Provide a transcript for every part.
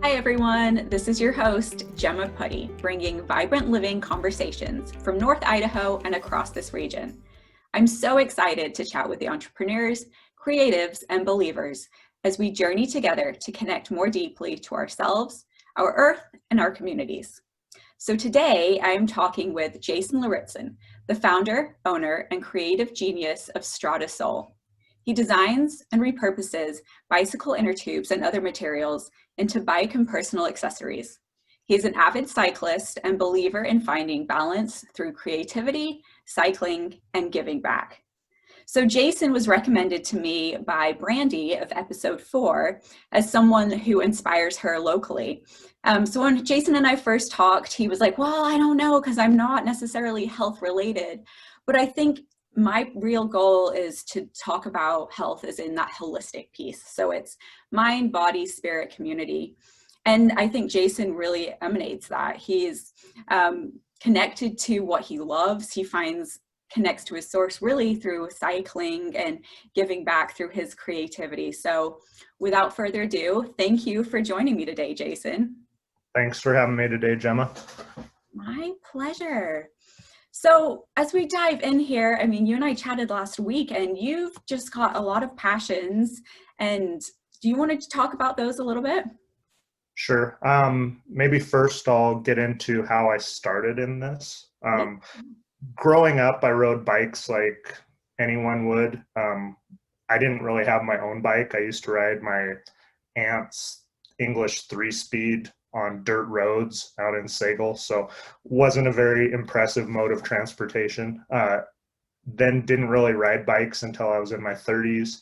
Hi everyone, this is your host, Gemma Putty, bringing vibrant living conversations from North Idaho and across this region. I'm so excited to chat with the entrepreneurs, creatives, and believers as we journey together to connect more deeply to ourselves, our earth, and our communities. So today I am talking with Jason Laritzen, the founder, owner, and creative genius of Strada Soul. He designs and repurposes bicycle inner tubes and other materials into bike and personal accessories. He is an avid cyclist and believer in finding balance through creativity, cycling, and giving back. So Jason was recommended to me by Brandy of episode 4 as someone who inspires her locally. So when Jason and I first talked, he was like, well, I don't know, because I'm not necessarily health related, but I think my real goal is to talk about health as in that holistic piece. So it's mind, body, spirit, community. And I think Jason really emanates that. He's connected to what he loves. He connects to his source really through cycling and giving back through his creativity. So without further ado, thank you for joining me today, Jason. Thanks for having me today, Gemma. My pleasure. So as we dive in here, I mean, you and I chatted last week and you've just got a lot of passions. And do you want to talk about those a little bit? Sure. Maybe first I'll get into how I started in this. Growing up, I rode bikes like anyone would. I didn't really have my own bike. I used to ride my aunt's English 3-speed on dirt roads out in Sagal, so wasn't a very impressive mode of transportation. Then didn't really ride bikes until I was in my 30s,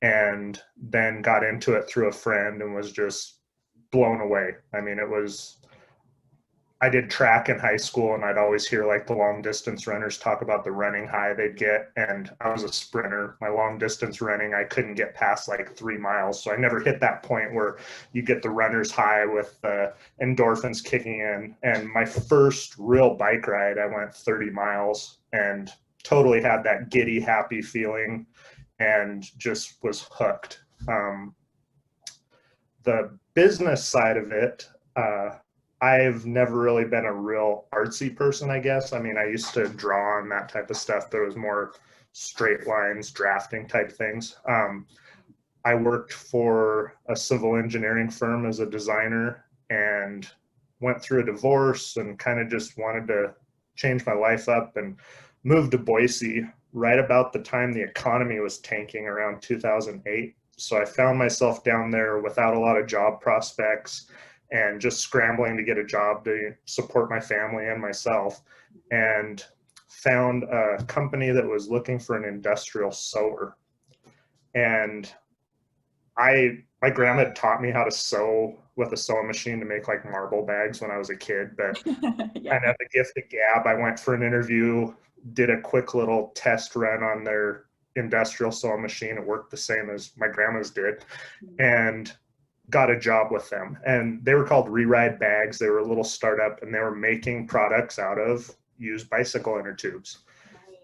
and then got into it through a friend and was just blown away. I mean, I did track in high school, and I'd always hear like the long distance runners talk about the running high they'd get. And I was a sprinter. My long distance running, I couldn't get past like 3 miles. So I never hit that point where you get the runner's high with the endorphins kicking in. And my first real bike ride, I went 30 miles and totally had that giddy, happy feeling and just was hooked. The business side of it, I've never really been a real artsy person, I guess. I mean, I used to draw on that type of stuff. There was more straight lines, drafting type things. I worked for a civil engineering firm as a designer and went through a divorce and kind of just wanted to change my life up and moved to Boise right about the time the economy was tanking around 2008. So I found myself down there without a lot of job prospects and just scrambling to get a job to support my family and myself, and found a company that was looking for an industrial sewer. And my grandma had taught me how to sew with a sewing machine to make like marble bags when I was a kid, but Yeah. kind of the gift of gab. I went for an interview, did a quick little test run on their industrial sewing machine. It worked the same as my grandma's did, and got a job with them. And they were called Re-Ride Bags. They were a little startup, and they were making products out of used bicycle inner tubes.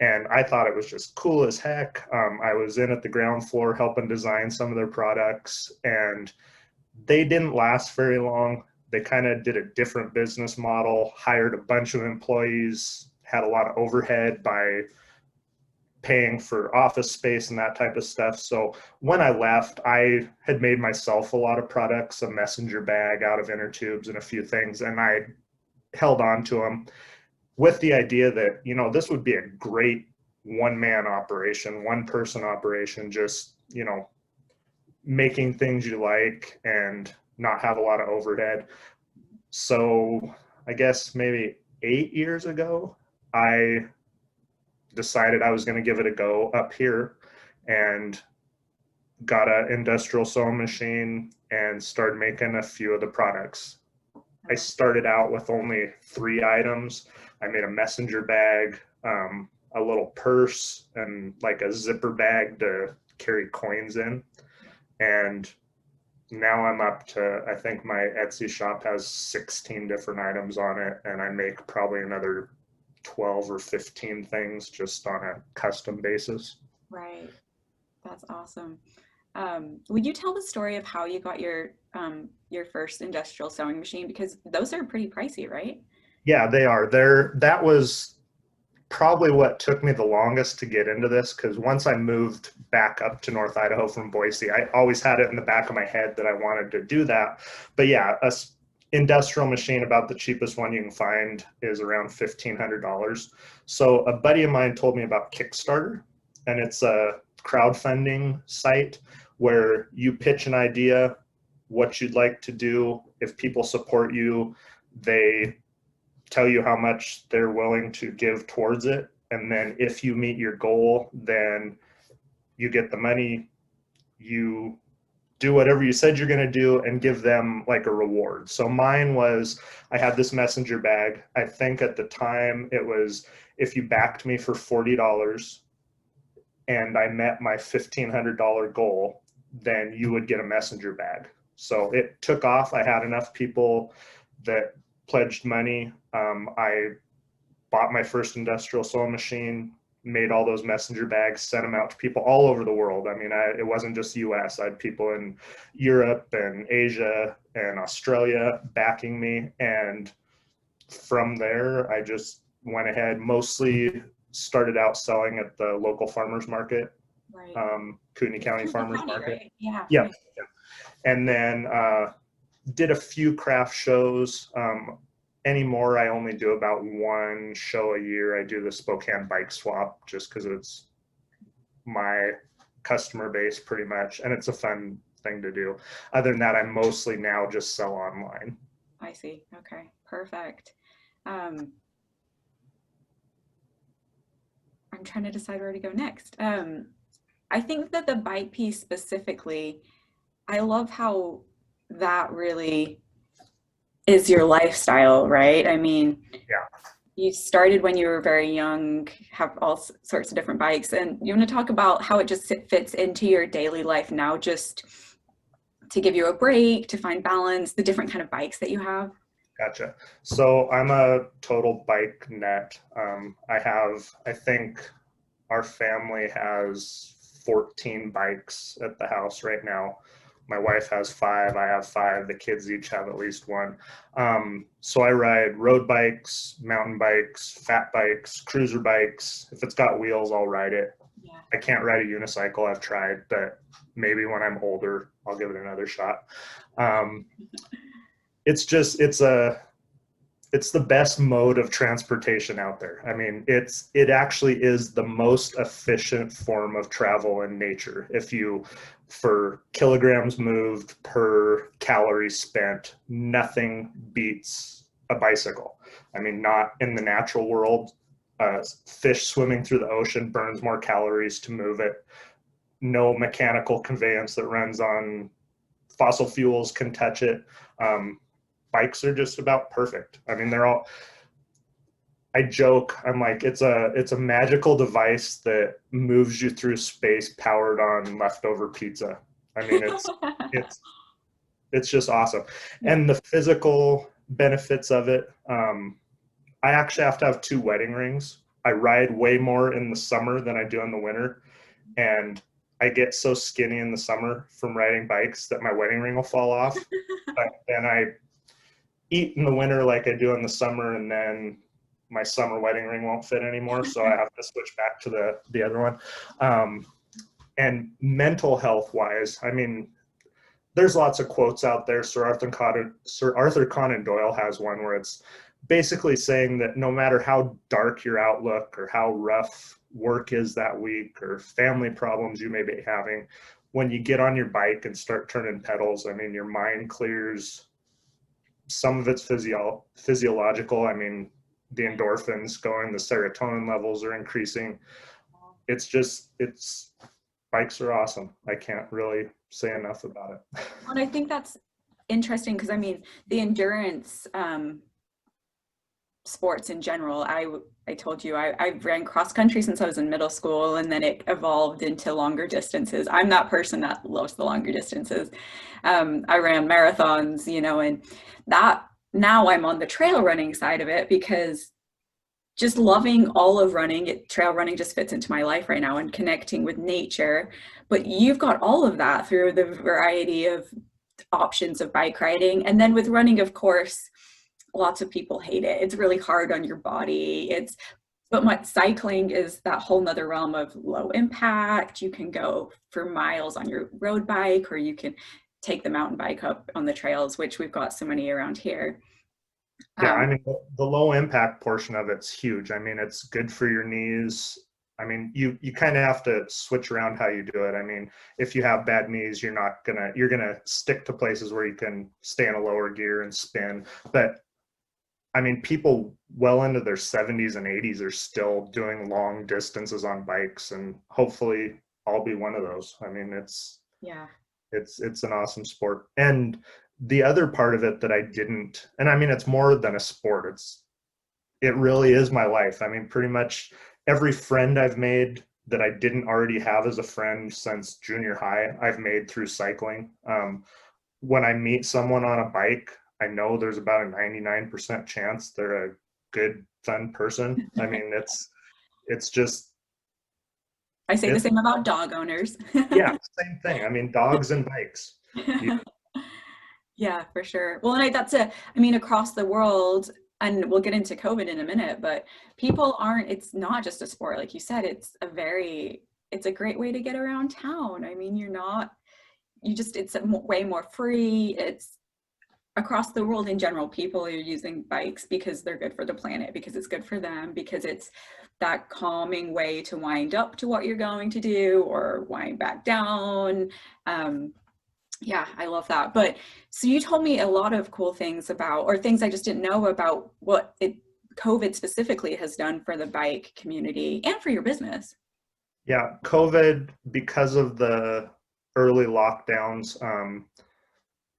And I thought it was just cool as heck. I was in at the ground floor helping design some of their products, and they didn't last very long. They kind of did a different business model, hired a bunch of employees, had a lot of overhead by paying for office space and that type of stuff. So when I left, I had made myself a lot of products, a messenger bag out of inner tubes and a few things, and I held on to them with the idea that, you know, this would be a great one-man operation, one-person operation, just, you know, making things you like and not have a lot of overhead. So I guess maybe 8 years ago, I decided I was going to give it a go up here and got an industrial sewing machine and started making a few of the products. I started out with only 3 items. I made a messenger bag, a little purse, and like a zipper bag to carry coins in. And now I'm up to, I think my Etsy shop has 16 different items on it, and I make probably another 12 or 15 things just on a custom basis. Right. That's awesome. Would you tell the story of how you got your first industrial sewing machine? Because those are pretty pricey, right? Yeah, they are. That was probably what took me the longest to get into this, because once I moved back up to North Idaho from Boise, I always had it in the back of my head that I wanted to do that. But yeah, industrial machine, about the cheapest one you can find, is around $1,500. So a buddy of mine told me about Kickstarter, and it's a crowdfunding site where you pitch an idea, what you'd like to do. If people support you, they tell you how much they're willing to give towards it. And then if you meet your goal, then you get the money, you do whatever you said you're going to do, and give them like a reward. So mine was, I had this messenger bag. I think at the time it was, if you backed me for $40 and I met my $1,500 goal, then you would get a messenger bag. So it took off. I had enough people that pledged money. I bought my first industrial sewing machine, made all those messenger bags, sent them out to people all over the world. I mean, it wasn't just US. I had people in Europe and Asia and Australia backing me. And from there, I just went ahead, mostly started out selling at the local farmers market, Right. Kootenai County Farmers Market. Right? Yeah. Yeah. Right. And then did a few craft shows. Anymore, I only do about one show a year. I do the Spokane bike swap just because it's my customer base pretty much, and it's a fun thing to do. Other than that, I mostly now just sell online. I see. Okay, perfect. I'm trying to decide where to go next. I think that the bike piece specifically, I love how that really is your lifestyle, right? I mean, Yeah. you started when you were very young, have all sorts of different bikes, and you want to talk about how it just fits into your daily life now, just to give you a break, to find balance, the different kind of bikes that you have. Gotcha. So I'm a total bike nut. I think our family has 14 bikes at the house right now. My wife has 5, I have 5, the kids each have at least one. So I ride road bikes, mountain bikes, fat bikes, cruiser bikes. If it's got wheels, I'll ride it. Yeah. I can't ride a unicycle, I've tried, but maybe when I'm older, I'll give it another shot. It's the best mode of transportation out there. I mean, it actually is the most efficient form of travel in nature. For kilograms moved per calories spent, nothing beats a bicycle. I mean, not in the natural world. Fish swimming through the ocean burns more calories to move it. No mechanical conveyance that runs on fossil fuels can touch it. Bikes are just about perfect. I mean, I joke, I'm like, it's a magical device that moves you through space powered on leftover pizza. I mean, it's just awesome. And the physical benefits of it, I actually have to have 2 wedding rings. I ride way more in the summer than I do in the winter. And I get so skinny in the summer from riding bikes that my wedding ring will fall off. But then I eat in the winter like I do in the summer, and then my summer wedding ring won't fit anymore, so I have to switch back to the other one. And mental health wise, I mean, there's lots of quotes out there. Sir Arthur Conan Doyle has one where it's basically saying that no matter how dark your outlook or how rough work is that week or family problems you may be having, when you get on your bike and start turning pedals, I mean, your mind clears. Some of it's physiological. I mean, the endorphins going, the serotonin levels are increasing. Bikes are awesome. I can't really say enough about it. And I think that's interesting because I mean, the endurance sports in general, I told you I ran cross country since I was in middle school, and then it evolved into longer distances. I'm that person that loves the longer distances. I ran marathons, and that now I'm on the trail running side of it because just loving all of running. Trail running just fits into my life right now and connecting with nature. But you've got all of that through the variety of options of bike riding. And then with running, of course, lots of people hate it. It's really hard on your body. But what cycling is that whole nother realm of low impact. You can go for miles on your road bike, or you can take the mountain bike up on the trails, which we've got so many around here. Yeah, I mean, the low impact portion of it's huge. I mean, it's good for your knees. I mean, you kind of have to switch around how you do it. I mean, if you have bad knees, you're gonna stick to places where you can stay in a lower gear and spin. But I mean, people well into their 70s and 80s are still doing long distances on bikes, and hopefully I'll be one of those. I mean, it's an awesome sport. And the other part of it that I didn't, and I mean, it's more than a sport. It really is my life. I mean, pretty much every friend I've made that I didn't already have as a friend since junior high, I've made through cycling. When I meet someone on a bike, I know there's about a 99% chance they're a good, fun person. I mean, it's just. I say the same about dog owners. Yeah, same thing. I mean, dogs and bikes. Yeah, for sure. Well, and I mean, across the world, and we'll get into COVID in a minute, but it's not just a sport. Like you said, it's a great way to get around town. I mean, it's way more free. It's across the world in general, people are using bikes because they're good for the planet, because it's good for them, because it's that calming way to wind up to what you're going to do or wind back down. Yeah, I love that. But so you told me a lot of cool things or things I just didn't know about what COVID specifically has done for the bike community and for your business. Yeah, COVID, because of the early lockdowns,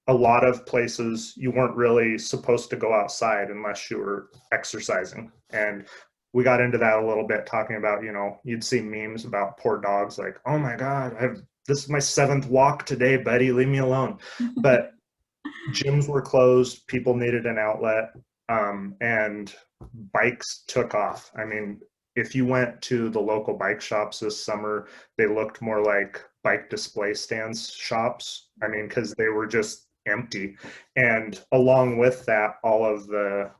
a lot of places you weren't really supposed to go outside unless you were exercising. And we got into that a little bit, talking about, you'd see memes about poor dogs like, oh my God, this is my 7th walk today, buddy, leave me alone. But gyms were closed, people needed an outlet, and bikes took off. I mean, if you went to the local bike shops this summer, they looked more like bike display stands shops. I mean, because they were just empty. And along with that, all of the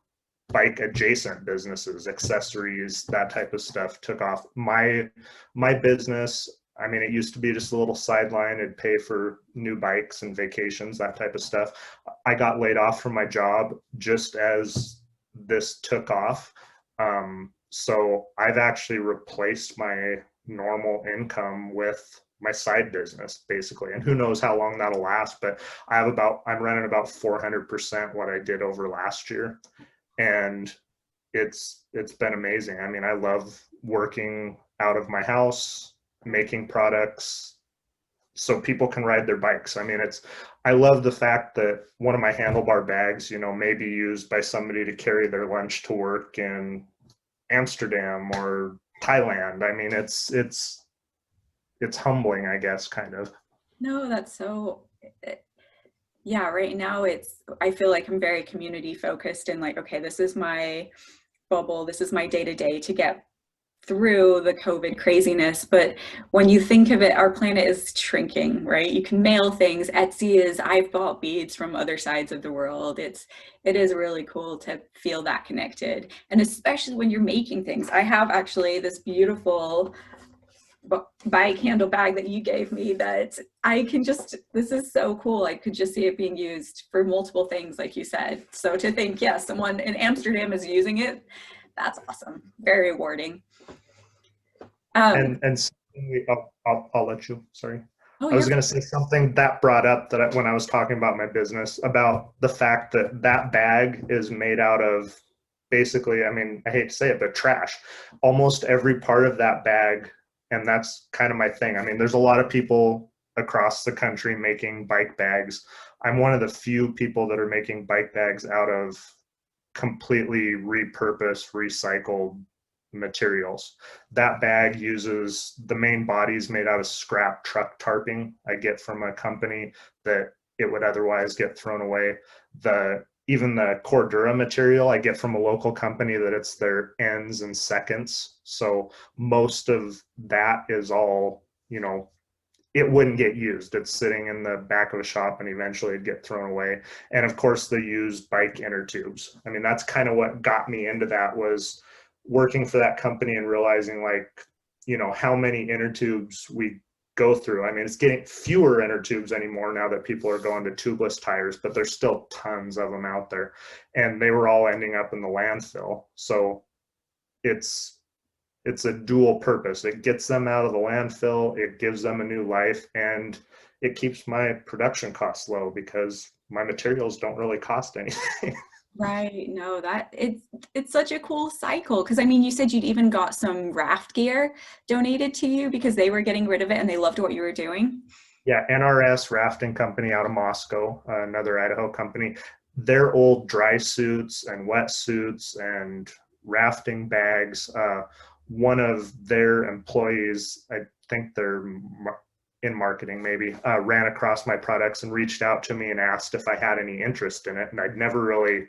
bike adjacent businesses, accessories, that type of stuff took off. My business, I mean, it used to be just a little sideline. It'd pay for new bikes and vacations, that type of stuff. I got laid off from my job just as this took off. So I've actually replaced my normal income with my side business, basically. And who knows how long that'll last, but I'm running about 400% what I did over last year. And it's been amazing. I mean, I love working out of my house, making products so people can ride their bikes. I mean, I love the fact that one of my handlebar bags, may be used by somebody to carry their lunch to work in Amsterdam or Thailand. I mean, it's humbling, I guess, kind of. No, that's so, yeah, right now I feel like I'm very community focused and like, okay, this is my bubble, this is my day-to-day to get through the COVID craziness. But when you think of it, our planet is shrinking, right? You can mail things. I've bought beads from other sides of the world. It is really cool to feel that connected. And especially when you're making things. I have actually this beautiful bike handle bag that you gave me that this is so cool. I could just see it being used for multiple things, like you said. So to think, yeah, someone in Amsterdam is using it, that's awesome. Very rewarding. And I'll let you, sorry. Oh, I was going to say something that brought up that when I was talking about my business, about the fact that bag is made out of basically, I mean, I hate to say it, but trash. Almost every part of that bag, and that's kind of my thing. I mean, there's a lot of people across the country making bike bags. I'm one of the few people that are making bike bags out of completely repurposed, recycled materials. That bag uses the main bodies made out of scrap truck tarping I get from a company that it would otherwise get thrown away. The even the Cordura material I get from a local company that it's their ends and seconds. So most of that is all, you know, it wouldn't get used. It's sitting in the back of a shop and eventually it'd get thrown away. And of course the used bike inner tubes. I mean, that's kind of what got me into that, was working for that company and realizing, like, you know, how many inner tubes we go through. I mean, it's getting fewer inner tubes anymore now that people are going to tubeless tires, but there's still tons of them out there, and they were all ending up in the landfill. So it's a dual purpose. It gets them out of the landfill, it gives them a new life, and it keeps my production costs low because my materials don't really cost anything. Right. No, that it's such a cool cycle. Because I mean, you said you'd even got some raft gear donated to you because they were getting rid of it and they loved what you were doing. Yeah, NRS Rafting Company out of Moscow, another Idaho company. Their old dry suits and wetsuits and rafting bags. One of their employees, I think they're in marketing maybe, ran across my products and reached out to me and asked if I had any interest in it. And I'd never really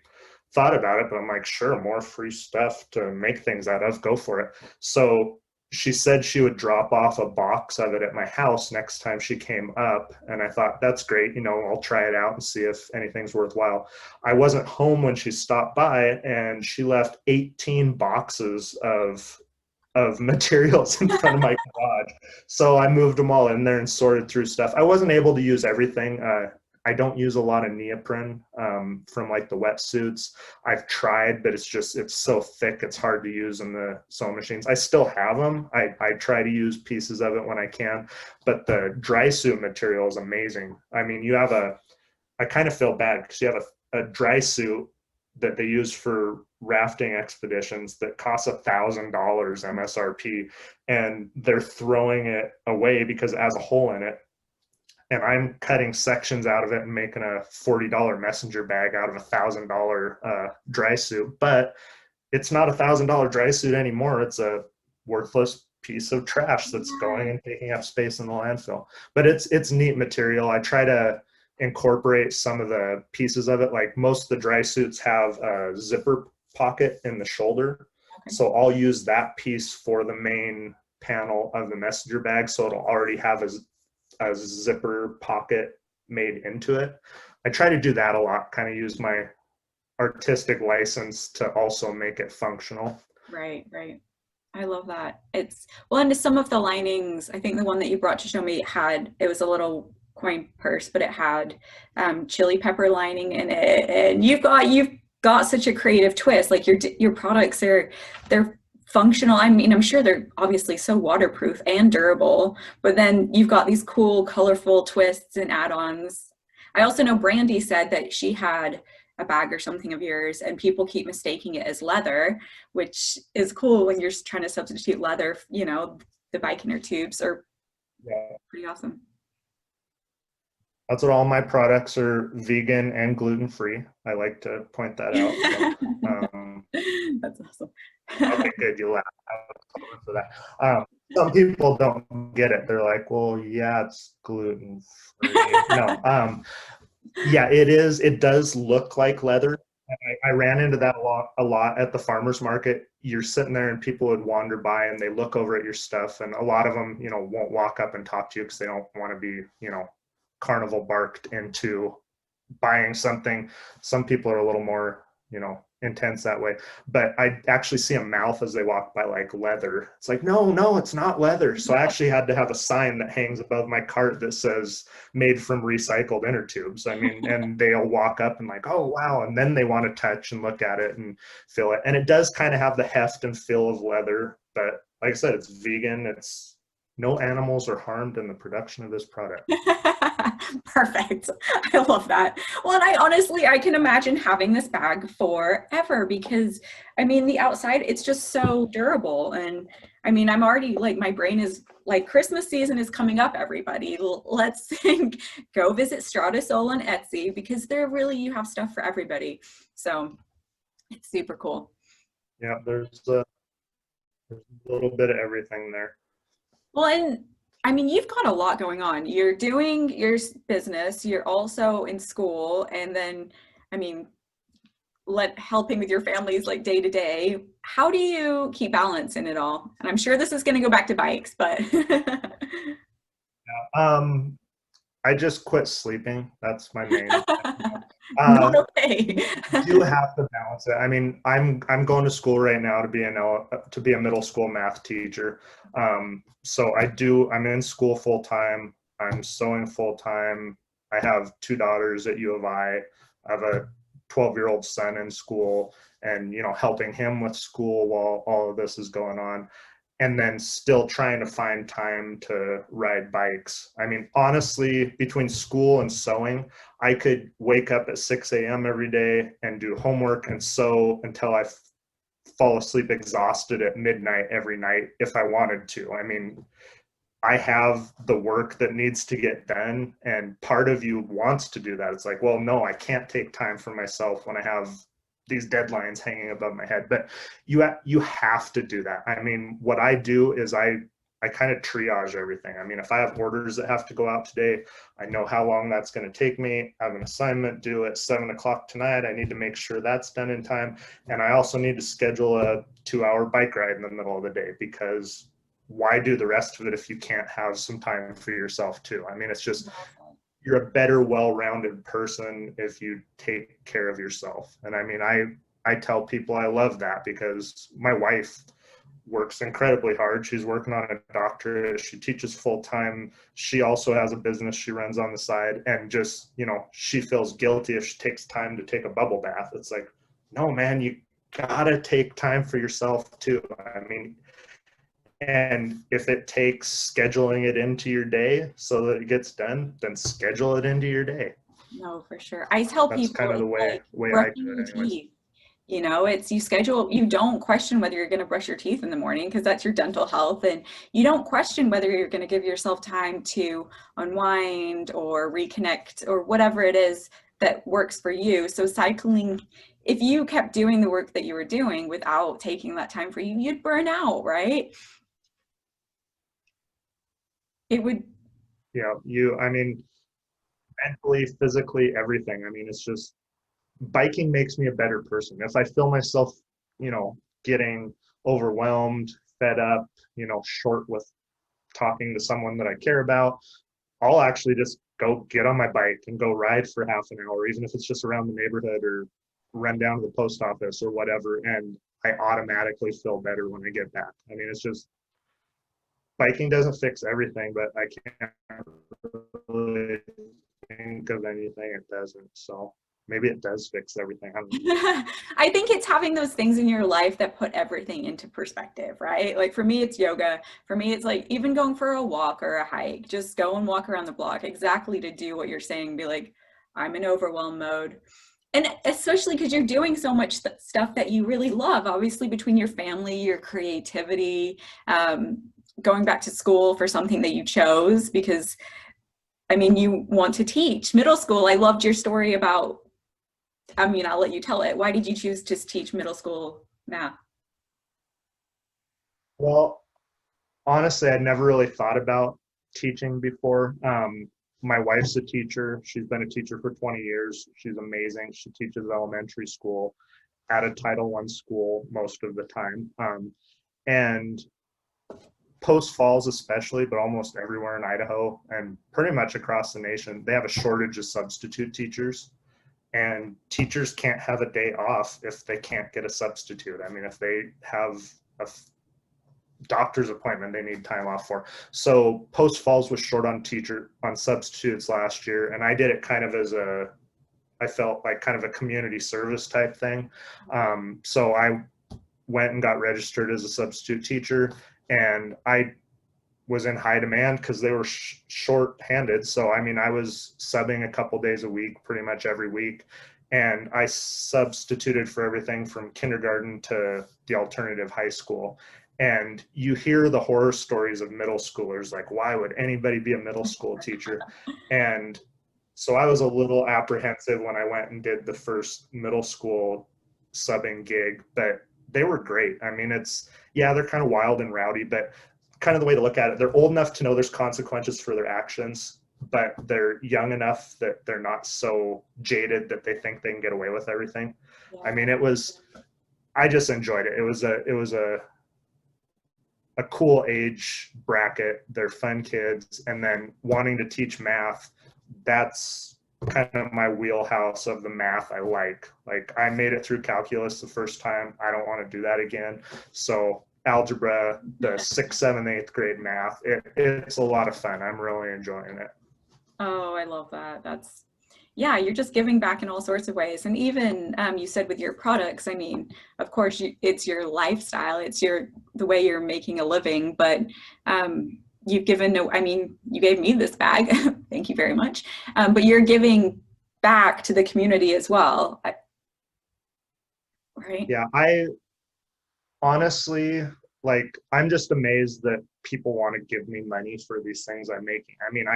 thought about it, but I'm like, sure, more free stuff to make things out of, go for it. So she said she would drop off a box of it at my house next time she came up. And I thought, that's great. You know, I'll try it out and see if anything's worthwhile. I wasn't home when she stopped by, and she left 18 boxes of materials in front of my garage. So I moved them all in there and sorted through stuff. I wasn't able to use everything. I don't use a lot of neoprene from like the wetsuits. I've tried, but it's so thick, it's hard to use in the sewing machines. I still have them. I try to use pieces of it when I can, but the dry suit material is amazing. I mean, I kind of feel bad because you have a dry suit that they use for rafting expeditions that costs $1,000 MSRP, and they're throwing it away because it has a hole in it. And I'm cutting sections out of it and making a $40 messenger bag out of $1,000 dry suit. But it's not $1,000 dry suit anymore. It's a worthless piece of trash that's going and taking up space in the landfill. But it's neat material. I try to incorporate some of the pieces of it. Like most of the dry suits have a zipper pocket in the shoulder. Okay. So I'll use that piece for the main panel of the messenger bag. So it'll already have a zipper pocket made into it. I try to do that a lot, kind of use my artistic license to also make it functional. Right. I love that. And some of the linings, I think the one that you brought to show me it was a little coin purse, but it had chili pepper lining in it. And you've got such a creative twist. Like your products they're functional. I mean, I'm sure they're obviously so waterproof and durable, but then you've got these cool, colorful twists and add-ons. I also know Brandy said that she had a bag or something of yours, and people keep mistaking it as leather, which is cool when you're trying to substitute leather, you know, the bike inner tubes are pretty awesome. That's what all my products are, vegan and gluten-free. I like to point that out. So, that's awesome. Okay, good. You laugh for that. Some people don't get it. They're like, well, yeah, it's gluten-free. No, yeah, it is. It does look like leather. I ran into that a lot at the farmer's market. You're sitting there and people would wander by and they look over at your stuff, and a lot of them, you know, won't walk up and talk to you because they don't want to be, you know, carnival barked into buying something. Some people are a little more, you know, intense that way, but I actually see a mouth as they walk by, like, leather. It's like, no, it's not leather. So I actually had to have a sign that hangs above my cart that says made from recycled inner tubes. I mean, and they'll walk up and like, oh wow, and then they want to touch and look at it and feel it, and it does kind of have the heft and feel of leather, but like I said, it's vegan. It's no animals are harmed in the production of this product. Perfect. I love that. Well, and I can imagine having this bag forever because, I mean, the outside, it's just so durable. And I mean, I'm already like, my brain is like, Christmas season is coming up, everybody. Let's think, go visit Strada Soul and Etsy because you have stuff for everybody. So it's super cool. Yeah, there's a little bit of everything there. Well, and I mean, you've got a lot going on. You're doing your business, you're also in school, and then, I mean, helping with your family's like day to day. How do you keep balance in it all? And I'm sure this is going to go back to bikes, but I just quit sleeping. That's my main. not Uh, okay. you do have to balance it. I mean, I'm going to school right now to be a middle school math teacher. So I'm in school full time. I'm sewing full time. I have two daughters at U of I. I have a 12-year-old son in school, and helping him with school while all of this is going on, and then still trying to find time to ride bikes. I mean, honestly, between school and sewing, I could wake up at 6 a.m. every day and do homework and sew until I fall asleep exhausted at midnight every night if I wanted to. I mean, I have the work that needs to get done, and part of you wants to do that. It's like, well, no, I can't take time for myself when I have these deadlines hanging above my head. But you have to do that. I mean, what I do is I kind of triage everything. I mean, if I have orders that have to go out today, I know how long that's going to take me. I have an assignment due at 7 o'clock tonight. I need to make sure that's done in time. And I also need to schedule a 2-hour bike ride in the middle of the day, because why do the rest of it if you can't have some time for yourself too? I mean, it's just, you're a better, well-rounded person if you take care of yourself. And I mean, I tell people I love that, because my wife works incredibly hard. She's working on a doctorate. She teaches full time. She also has a business she runs on the side, and just, she feels guilty if she takes time to take a bubble bath. It's like, no, man, you gotta take time for yourself too. I mean, and if it takes scheduling it into your day so that it gets done, then schedule it into your day. No, for sure. I tell That's people kind of the it's way like I brushing do your it anyways. teeth. It's you schedule, you don't question whether you're going to brush your teeth in the morning because that's your dental health. And you don't question whether you're going to give yourself time to unwind or reconnect or whatever it is that works for you. So cycling, if you kept doing the work that you were doing without taking that time for you, you'd burn out, right? It would. I mean, mentally, physically, everything. I mean, it's just, biking makes me a better person. If I feel myself, getting overwhelmed, fed up, short with talking to someone that I care about, I'll actually just go get on my bike and go ride for half an hour, even if it's just around the neighborhood, or run down to the post office or whatever. And I automatically feel better when I get back. I mean, it's just, biking doesn't fix everything, but I can't really think of anything it doesn't. So maybe it does fix everything. I don't know. I think it's having those things in your life that put everything into perspective, right? Like for me, it's yoga. For me, it's like even going for a walk or a hike, just go and walk around the block exactly to do what you're saying. Be like, I'm in overwhelm mode. And especially because you're doing so much stuff that you really love, obviously between your family, your creativity, going back to school for something that you chose because, I mean, you want to teach. Middle school, I loved your story about, I mean, I'll let you tell it. Why did you choose to teach middle school math? Well, honestly, I'd never really thought about teaching before. My wife's a teacher. She's been a teacher for 20 years. She's amazing. She teaches elementary school at a Title I school most of the time. And Post Falls especially, but almost everywhere in Idaho and pretty much across the nation, they have a shortage of substitute teachers. And teachers can't have a day off if they can't get a substitute. I mean, if they have a doctor's appointment they need time off for. So Post Falls was short on substitutes last year, and I did it kind of as I felt like kind of a community service type thing. So I went and got registered as a substitute teacher, and I was in high demand because they were short-handed. So I mean, I was subbing a couple days a week, pretty much every week, and I substituted for everything from kindergarten to the alternative high school. And you hear the horror stories of middle schoolers, like, why would anybody be a middle school teacher? And so I was a little apprehensive when I went and did the first middle school subbing gig, but they were great. I mean, they're kind of wild and rowdy, but kind of the way to look at it, they're old enough to know there's consequences for their actions. but they're young enough that they're not so jaded that they think they can get away with everything. Yeah. I mean, I just enjoyed it. It was a cool age bracket. They're fun kids. And then wanting to teach math, that's kind of my wheelhouse of the math I like. Like, I made it through calculus the first time. I don't want to do that again. So algebra, the 6th, 7th, 8th grade math, it's a lot of fun. I'm really enjoying it. Oh, I love that. Yeah, you're just giving back in all sorts of ways. And even you said with your products, I mean, of course, it's your lifestyle, it's the way you're making a living, but you've given, I mean, you gave me this bag, thank you very much, but you're giving back to the community as well, right? Yeah, I honestly, like, I'm just amazed that people want to give me money for these things I'm making. I mean,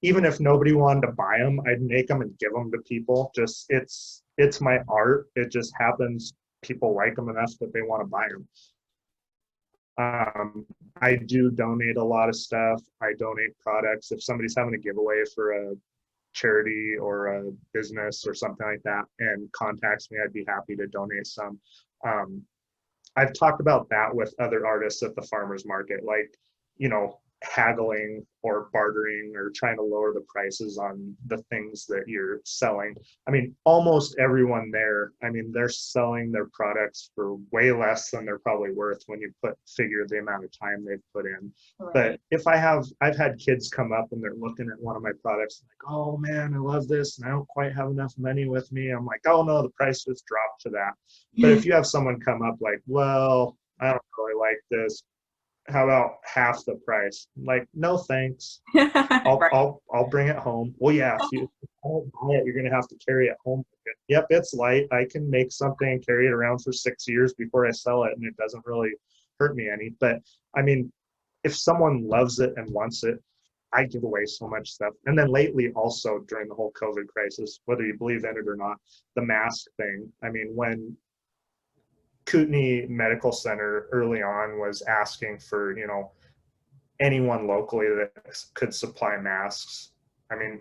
even if nobody wanted to buy them, I'd make them and give them to people. Just, it's my art. It just happens people like them enough that they want to buy them. I do donate a lot of stuff. I donate products. If somebody's having a giveaway for a charity or a business or something like that and contacts me, I'd be happy to donate some. I've talked about that with other artists at the farmers market, like, haggling or bartering or trying to lower the prices on the things that you're selling. I mean, almost everyone there, I mean, they're selling their products for way less than they're probably worth when you figure the amount of time they've put in. Right. But I've had kids come up and they're looking at one of my products like, oh man, I love this and I don't quite have enough money with me. I'm like, oh no, the price just dropped to that. But if you have someone come up like, well, I don't really like this, how about half the price? I'm like, no thanks. I'll bring it home. Well, yeah, if you don't buy it, you're gonna have to carry it home. Yep, it's light. I can make something and carry it around for 6 years before I sell it, and it doesn't really hurt me any. But I mean, if someone loves it and wants it, I give away so much stuff. And then lately, also during the whole COVID crisis, whether you believe in it or not, the mask thing. I mean, when Kootenai Medical Center early on was asking for, anyone locally that could supply masks. I mean,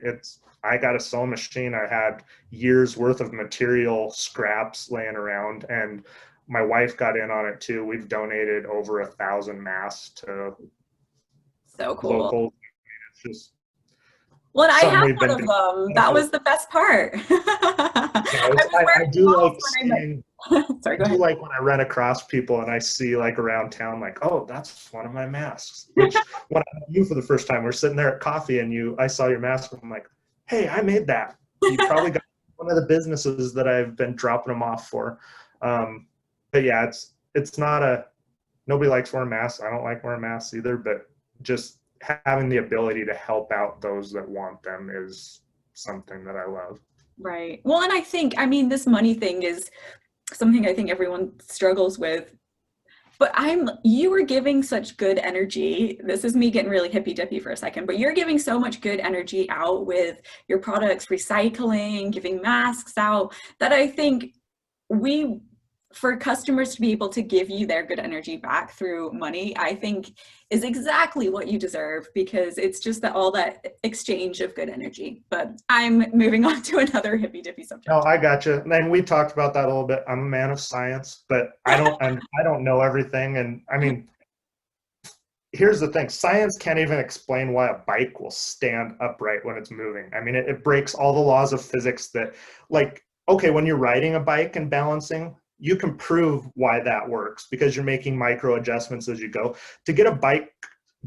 I got a sewing machine. I had years worth of material scraps laying around, and my wife got in on it too. We've donated over 1,000 masks to so cool. Local. It's just, well, I have one of them. That was the best part. I do like seeing. Sorry, go I do ahead. like when I run across people and I see like around town, like, oh, that's one of my masks. Which when I met you for the first time, we're sitting there at coffee and I saw your mask. I'm like, hey, I made that. You probably got one of the businesses that I've been dropping them off for. But yeah, it's not nobody likes wearing masks. I don't like wearing masks either, but just having the ability to help out those that want them is something that I love. Right. Well, and I think, this money thing is something I think everyone struggles with, but you were giving such good energy. This is me getting really hippy dippy for a second, but you're giving so much good energy out with your products, recycling, giving masks out, that I think for customers to be able to give you their good energy back through money, I think is exactly what you deserve, because it's just all that exchange of good energy. But I'm moving on to another hippy dippy subject. No, I gotcha. And we talked about that a little bit. I'm a man of science, but I don't know everything. And I mean, here's the thing. Science can't even explain why a bike will stand upright when it's moving. I mean, it breaks all the laws of physics that, like, okay, when you're riding a bike and balancing, you can prove why that works because you're making micro adjustments as you go. To get a bike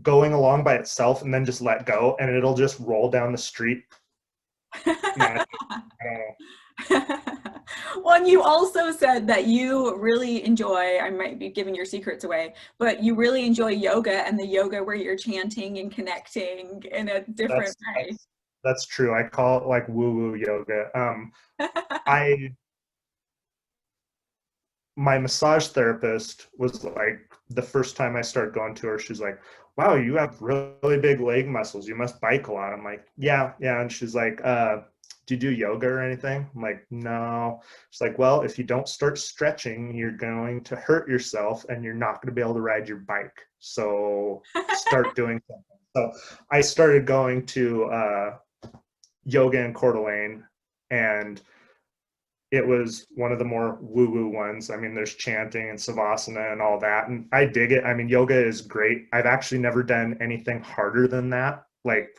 going along by itself and then just let go and it'll just roll down the street. I don't know. Well, and you also said that you really enjoy, I might be giving your secrets away, but you really enjoy yoga, and the yoga where you're chanting and connecting in a different way. That's true. I call it like woo-woo yoga. My massage therapist was like, the first time I started going to her, she's like, wow, you have really big leg muscles. You must bike a lot. I'm like, yeah. And she's like, do you do yoga or anything? I'm like, no. She's like, well, if you don't start stretching, you're going to hurt yourself and you're not going to be able to ride your bike. So start doing something. So I started going to yoga in Coeur d'Alene, and it was one of the more woo-woo ones. I mean, there's chanting and savasana and all that, and I dig it. I mean, yoga is great. I've actually never done anything harder than that. Like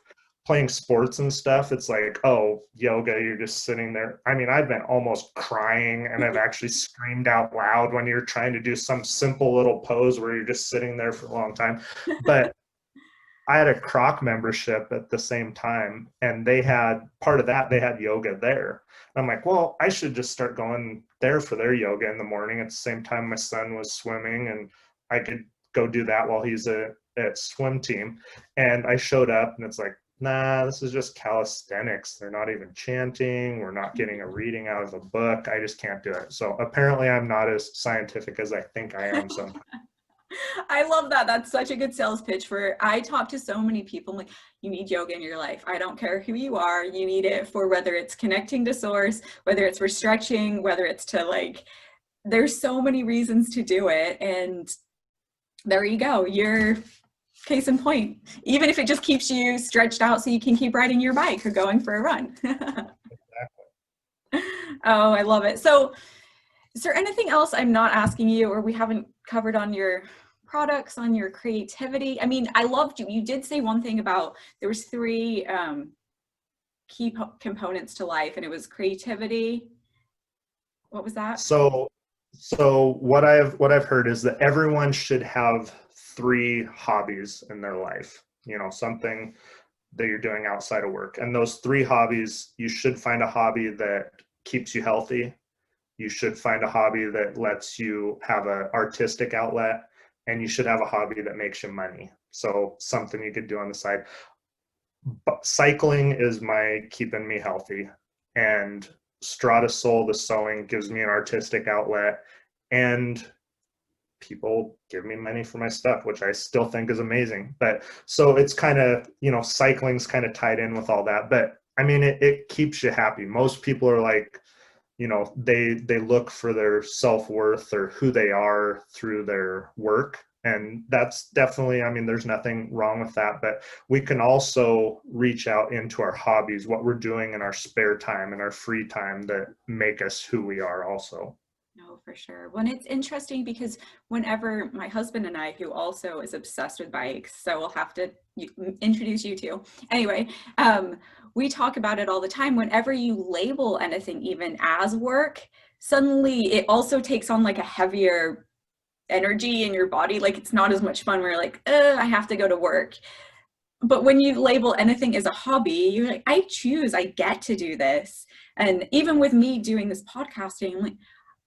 playing sports and stuff, it's like, oh, yoga, you're just sitting there. I mean, I've been almost crying, and I've actually screamed out loud when you're trying to do some simple little pose where you're just sitting there for a long time. But I had a Croc membership at the same time, and they had part of that, they had yoga there. And I'm like, well, I should just start going there for their yoga in the morning at the same time my son was swimming, and I could go do that while he's at swim team. And I showed up, and it's like, nah, this is just calisthenics. They're not even chanting. We're not getting a reading out of a book. I just can't do it. So apparently I'm not as scientific as I think I am sometimes. I love that. That's such a good sales pitch I talk to so many people. I'm like, you need yoga in your life. I don't care who you are. You need it for whether it's connecting to source, whether it's for stretching, whether it's to like, there's so many reasons to do it. And there you go. You're case in point, even if it just keeps you stretched out so you can keep riding your bike or going for a run. Exactly. Oh, I love it. So is there anything else I'm not asking you or we haven't covered on your products, on your creativity? I mean, I loved you did say one thing about there was 3 key components to life, and it was creativity. What was that? So what I've heard is that everyone should have 3 hobbies in their life, something that you're doing outside of work. And those 3 hobbies, you should find a hobby that keeps you healthy. You should find a hobby that lets you have an artistic outlet, and you should have a hobby that makes you money. So something you could do on the side. But cycling is my keeping me healthy, and Strada Soul, the sewing, gives me an artistic outlet, and people give me money for my stuff, which I still think is amazing. But so it's kind of, cycling's kind of tied in with all that. But I mean, it keeps you happy. Most people are like, they look for their self-worth or who they are through their work. And that's definitely, I mean, there's nothing wrong with that, but we can also reach out into our hobbies, what we're doing in our spare time and our free time that make us who we are also. No, for sure. Well, it's interesting because whenever my husband and I, who also is obsessed with bikes, so we'll have to introduce you to. Anyway, we talk about it all the time. Whenever you label anything even as work, suddenly it also takes on like a heavier energy in your body. Like it's not as much fun where you're like, I have to go to work. But when you label anything as a hobby, you're like, I get to do this. And even with me doing this podcasting, I'm like,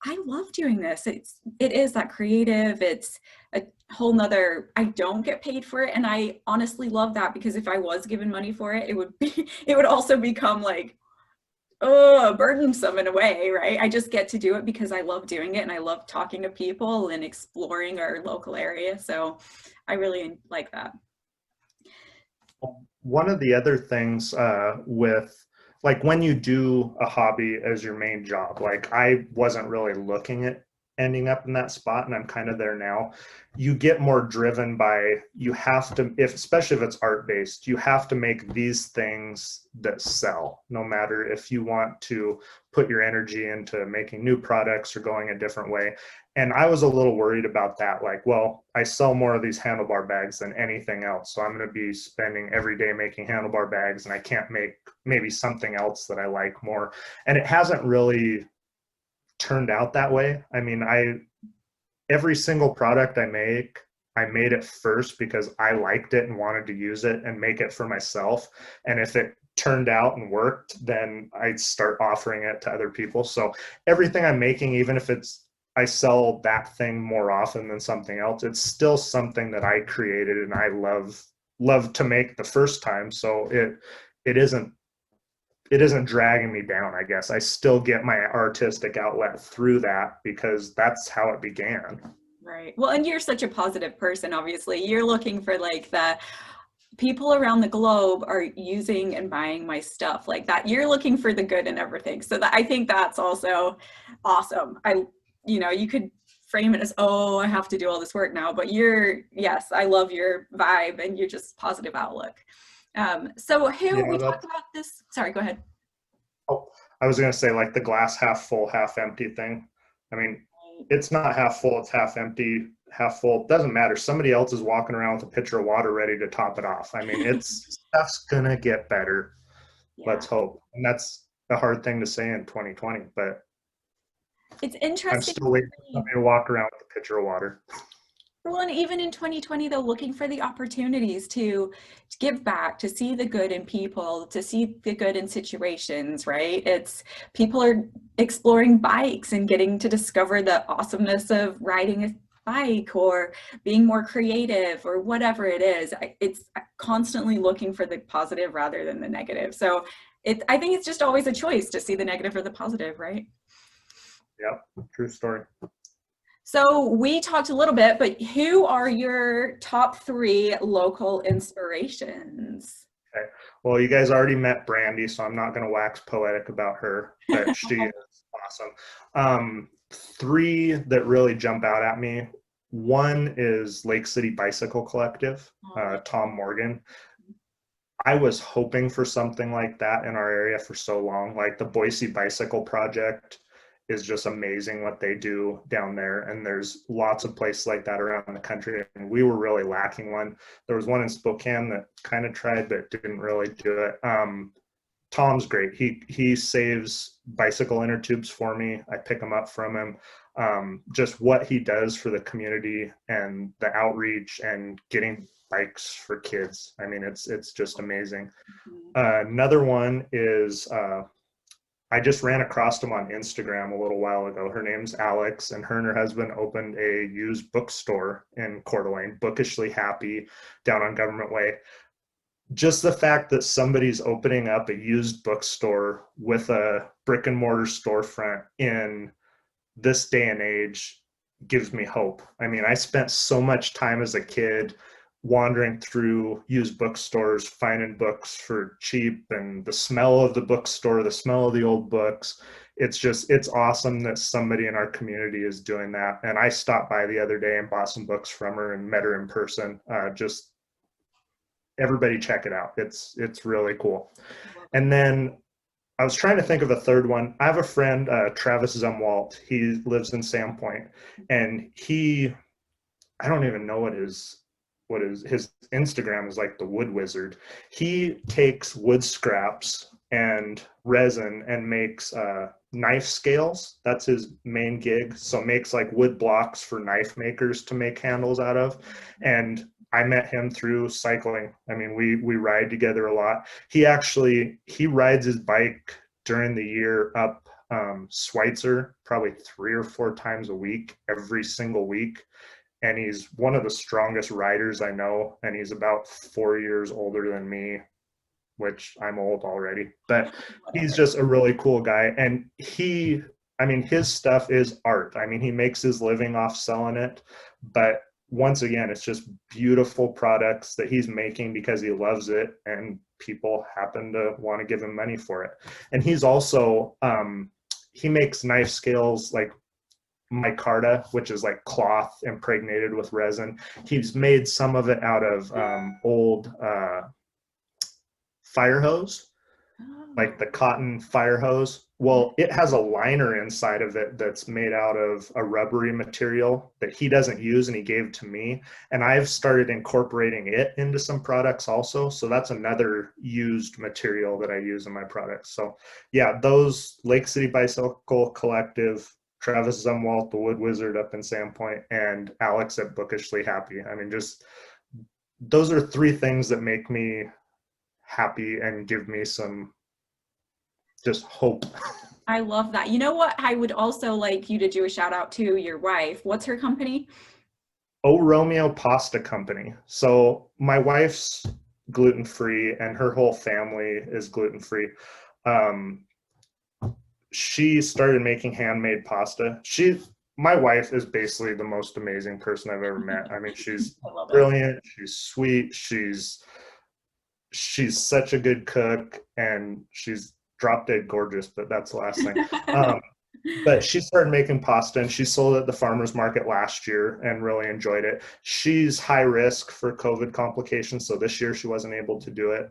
I love doing this. It is that creative. It's a whole nother, I don't get paid for it. And I honestly love that, because if I was given money for it, it would also become like, burdensome in a way, right? I just get to do it because I love doing it, and I love talking to people and exploring our local area. So I really like that. One of the other things with like when you do a hobby as your main job, like I wasn't really looking at ending up in that spot, and I'm kind of there now. You get more driven by, you have to, especially if it's art-based, you have to make these things that sell, no matter if you want to put your energy into making new products or going a different way. And I was a little worried about that. Like, well, I sell more of these handlebar bags than anything else, so I'm going to be spending every day making handlebar bags, and I can't make maybe something else that I like more. And it hasn't really turned out that way. I mean, every single product I made it first because I liked it and wanted to use it and make it for myself. And if it turned out and worked, then I'd start offering it to other people. So everything I'm making, even if I sell that thing more often than something else, it's still something that I created and I love to make the first time. So it isn't dragging me down, I guess. I still get my artistic outlet through that because that's how it began. Right. Well, and you're such a positive person, obviously. You're looking for like the people around the globe are using and buying my stuff like that. You're looking for the good in everything. So I think that's also awesome. You could frame it as, oh, I have to do all this work now, but yes, I love your vibe and your just positive outlook. So we talked about this. Sorry, go ahead. Oh, I was going to say, like, the glass half full, half empty thing. I mean, it's not half full, it's half empty, half full. It doesn't matter. Somebody else is walking around with a pitcher of water ready to top it off. I mean, stuff's going to get better. Yeah. Let's hope. And that's a hard thing to say in 2020, but it's interesting. I'm still waiting for somebody to walk around with a pitcher of water. Well, and even in 2020, though, looking for the opportunities to give back, to see the good in people, to see the good in situations, right? It's people are exploring bikes and getting to discover the awesomeness of riding a bike or being more creative or whatever it is. It's constantly looking for the positive rather than the negative. So I think it's just always a choice to see the negative or the positive, right? Yep, true story. So we talked a little bit, but who are your top 3 local inspirations? Okay. Well, you guys already met Brandy, so I'm not going to wax poetic about her, but she is awesome. 3 that really jump out at me. One is Lake City Bicycle Collective, Tom Morgan. I was hoping for something like that in our area for so long. Like the Boise Bicycle Project is just amazing what they do down there. And there's lots of places like that around the country. And we were really lacking one. There was one in Spokane that kind of tried, but didn't really do it. Tom's great. He saves bicycle inner tubes for me. I pick them up from him. Just what he does for the community and the outreach and getting bikes for kids. I mean, it's just amazing. Another one is, I just ran across him on Instagram a little while ago. Her name's Alex, and her husband opened a used bookstore in Coeur d'Alene, Bookishly Happy, down on Government Way. Just the fact that somebody's opening up a used bookstore with a brick and mortar storefront in this day and age gives me hope. I mean, I spent so much time as a kid wandering through used bookstores, finding books for cheap, and the smell of the bookstore, the smell of the old books. It's awesome that somebody in our community is doing that. And I stopped by the other day and bought some books from her and met her in person. Just everybody check it out. It's really cool. And then I was trying to think of a third one. I have a friend, Travis Zumwalt. He lives in Sandpoint, and I don't even know what his Instagram is, like the Wood Wizard. He takes wood scraps and resin and makes knife scales. That's his main gig. So makes like wood blocks for knife makers to make handles out of. And I met him through cycling. I mean, we ride together a lot. He rides his bike during the year up Schweitzer probably 3 or 4 times a week, every single week. And he's one of the strongest riders I know. And he's about 4 years older than me, which I'm old already, but he's just a really cool guy. And his stuff is art. I mean, he makes his living off selling it, but once again, it's just beautiful products that he's making because he loves it and people happen to want to give him money for it. And he's also, he makes knife scales like micarta, which is like cloth impregnated with resin. He's made some of it out of old fire hose, like the cotton fire hose. Well, it has a liner inside of it that's made out of a rubbery material that he doesn't use, and he gave to me. And I've started incorporating it into some products also. So that's another used material that I use in my products. So yeah, those Lake City Bicycle Collective, Travis Zumwalt, the Wood Wizard up in Sandpoint, and Alex at Bookishly Happy. I mean, just those are 3 things that make me happy and give me some just hope. I love that. You know what? I would also like you to do a shout out to your wife. What's her company? Romeo Pasta Company. So my wife's gluten-free and her whole family is gluten-free. She started making handmade pasta. My wife is basically the most amazing person I've ever met. I mean, she's brilliant. She's sweet. She's such a good cook, and she's drop dead gorgeous, but that's the last thing. But she started making pasta and she sold it at the farmer's market last year and really enjoyed it. She's high risk for COVID complications, so this year she wasn't able to do it.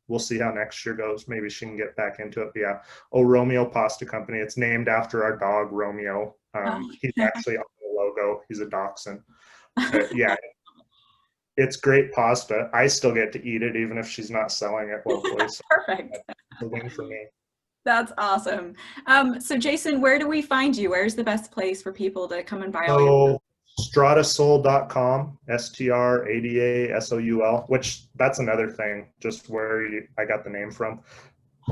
We'll see how next year goes. Maybe she can get back into it. But yeah, Romeo Pasta Company. It's named after our dog, Romeo. He's actually on the logo. He's a dachshund. But yeah, it's great pasta. I still get to eat it even if she's not selling it locally. So Perfect. that's a win for me. That's awesome. So Jason, where do we find you? Where's the best place for people to come and buy all your stradasoul.com, STRADASOUL, which that's another thing, just where I got the name from.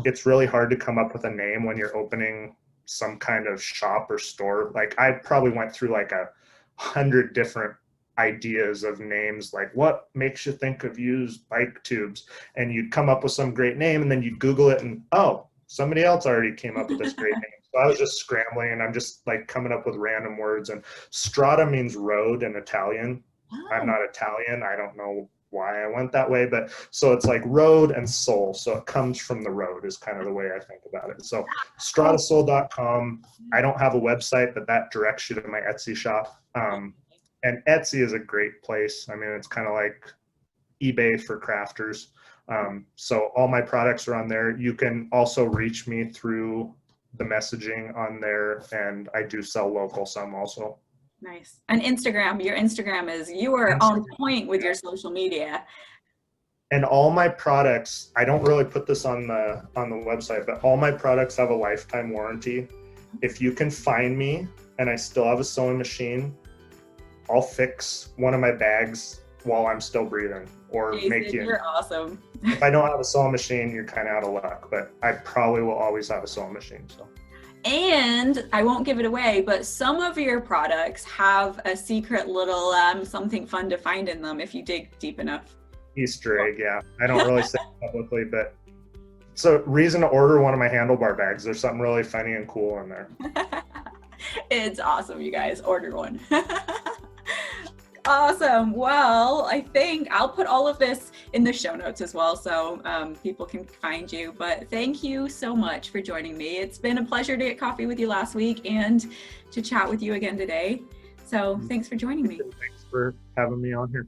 It's really hard to come up with a name when you're opening some kind of shop or store. Like I probably went through like 100 different ideas of names, like what makes you think of used bike tubes, and you'd come up with some great name and then you'd Google it and somebody else already came up with this great name. So I was just scrambling and I'm just like coming up with random words. And Strada means road in Italian. I'm not Italian. I don't know why I went that way, but so it's like road and soul. So it comes from the road is kind of the way I think about it. So stradasoul.com. I don't have a website, but that directs you to my Etsy shop. And Etsy is a great place. I mean, it's kind of like eBay for crafters. So all my products are on there. You can also reach me through the messaging on there, and I do sell local some also. Nice. And Instagram, your Instagram is, you are on point with your social media. And all my products, I don't really put this on the website, but all my products have a lifetime warranty. If you can find me and I still have a sewing machine, I'll fix one of my bags while I'm still breathing, or Jason, make you. You're awesome. If I don't have a sewing machine, you're kind of out of luck, but I probably will always have a sewing machine. So. And I won't give it away, but some of your products have a secret little something fun to find in them if you dig deep enough. Easter egg, yeah. I don't really say it publicly, but it's a reason to order one of my handlebar bags. There's something really funny and cool in there. It's awesome, you guys. Order one. Awesome. Well, I think I'll put all of this in the show notes as well, so people can find you. But thank you so much for joining me. It's been a pleasure to get coffee with you last week and to chat with you again today. So thanks for joining me. Thanks for having me on here.